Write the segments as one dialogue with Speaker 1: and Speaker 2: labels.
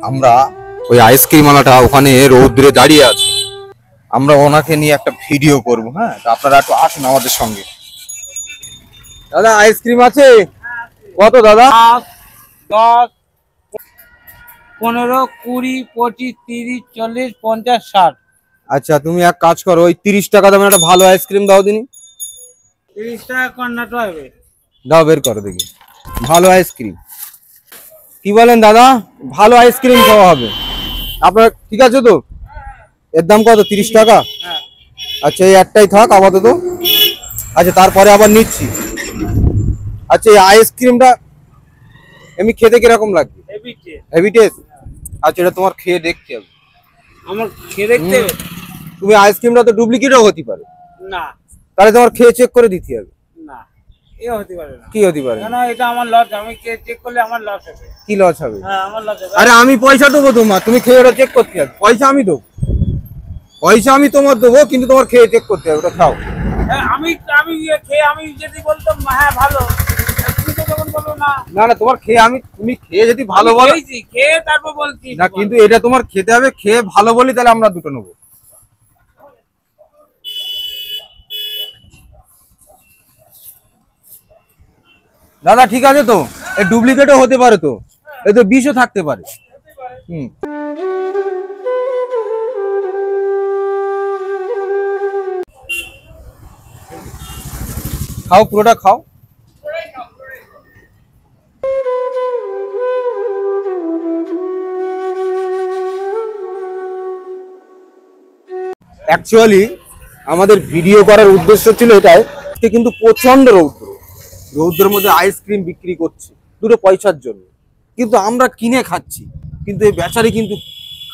Speaker 1: আমরা ওই আইসক্রিমওয়ালাটা ওখানে রৌদ্রে দাঁড়িয়ে আছে, আমরা ওনাকে নিয়ে একটা ভিডিও করব। হ্যাঁ, তো আপনারা একটু আসুন আমাদের সঙ্গে। দাদা আইসক্রিম আছে? কত দাদা?
Speaker 2: 10, 15, 20, 25, 30, 40, 50, 60।
Speaker 1: আচ্ছা তুমি এক কাজ করো, ওই 30 টাকা দামের একটা ভালো আইসক্রিম দাও দিনি।
Speaker 2: 30 টাকা কর্নাটা হবে।
Speaker 1: দাও, বের করো দেখি ভালো আইসক্রিম। কি বলেন দাদা, ভালো আইসক্রিম খাওয়া হবে আপনার? ঠিক আছে তো, এর দাম কত? 30 টাকা?
Speaker 2: হ্যাঁ।
Speaker 1: আচ্ছা এই একটাই থাক আপাতত। আচ্ছা তারপরে আবার নিচ্ছি। আচ্ছা এই আইসক্রিমটা এমনি খেতে কিরকম লাগবে? Heavy taste? আচ্ছা এটা তোমার খেয়ে দেখতে হবে।
Speaker 2: আমার খেয়ে দেখতে হবে?
Speaker 1: তুমি আইসক্রিমটা তো ডুপ্লিকেটও হতে পারে।
Speaker 2: না।
Speaker 1: তাহলে তোমার খেয়ে চেক করে দিতে হবে।
Speaker 2: না, এ হতে পারে না।
Speaker 1: কি হতে পারে?
Speaker 2: কেন, এটা আমার লস, আমি চেক করলে আমার লস হবে।
Speaker 1: কি লস হবে?
Speaker 2: হ্যাঁ, আমার লস হবে।
Speaker 1: আরে আমি পয়সা দেবো তোমার, তুমি খেয়ে ওটা চেক করতে হবে। পয়সা আমি দেবো, পয়সা আমি তোমার দেবো, কিন্তু তোমার খেয়ে চেক করতে হবে। ওটা খাও।
Speaker 2: হ্যাঁ, আমি আমি খেয়ে আমি যদি বলতাম হ্যাঁ ভালো, তুমি তো তখন বলো না।
Speaker 1: না না, তোমার খেয়ে তুমি খেয়ে যদি ভালো বলো।
Speaker 2: খেয়ে তারপর বলছি
Speaker 1: না, কিন্তু এটা তোমার খেতে হবে, খেয়ে ভালো বলি তাহলে আমরা দুটো নেবো। দাদা ঠিক আছে তো, এই ডুপ্লিকেটও হতে পারে তো, এই তো বিষও থাকতে পারে। হুম, খাও, পুরোটা খাও। অ্যাকচুয়ালি আমাদের ভিডিও করার উদ্দেশ্য ছিল এটাই, কিন্তু প্রচন্ড রৌদ্র, রৌদ্রের মধ্যে আইসক্রিম বিক্রি করছে দুটো পয়সার জন্য, কিন্তু আমরা কিনে খাচ্ছি, কিন্তু এই বেচারি কিন্তু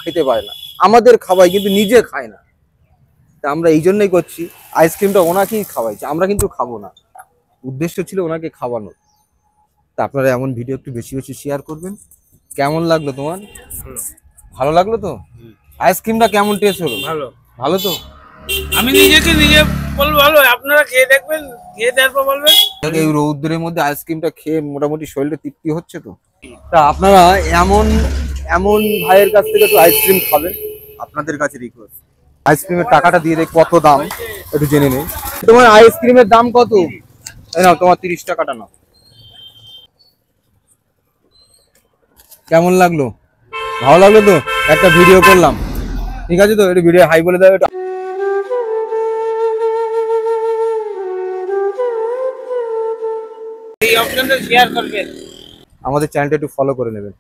Speaker 1: খেতে পারে না, আমাদের খাওয়াই কিন্তু নিজে খায় না। তা আমরা এই জন্যই করছি, আইসক্রিমটা ওনাকেই খাওয়াইছি, আমরা কিন্তু খাবো না। উদ্দেশ্য ছিল ওনাকে খাওয়ানোর। তা আপনারা এমন ভিডিও একটু বেশি বেশি শেয়ার করবেন। কেমন লাগলো তোমার? ভালো লাগলো তো? আইসক্রিমটা কেমন টেস্ট হলো?
Speaker 2: ভালো।
Speaker 1: ভালো তো?
Speaker 2: আমি নিজে বলবো ভালো, আপনারা খেয়ে দেখবেন, খেয়ে তারপর বলবেন।
Speaker 1: এই রৌদ্রের মধ্যে আইসক্রিমটা খেয়ে মোটামুটি শরীরে তৃপ্তি হচ্ছে তো? তা আপনারা এমন এমন ভাইয়ের কাছ থেকে একটু আইসক্রিম খাবেন, আপনাদের কাছে রিকোয়েস্ট। আইসক্রিমের টাকাটা দিয়ে দেখ কত দাম, একটু জেনে নেই। তোমার আইসক্রিমের দাম কত? এই নাও তোমার 30 টাকাটা নাও। কেমন লাগলো? ভালো লাগলো তো? একটা ভিডিও করলাম, ঠিক আছে তো? একটু ভিডিও হাই বলে দাও এটা।
Speaker 2: এই অপশনটা শেয়ার করবেন,
Speaker 1: আমাদের চ্যানেলটা একটু ফলো করে নেবেন।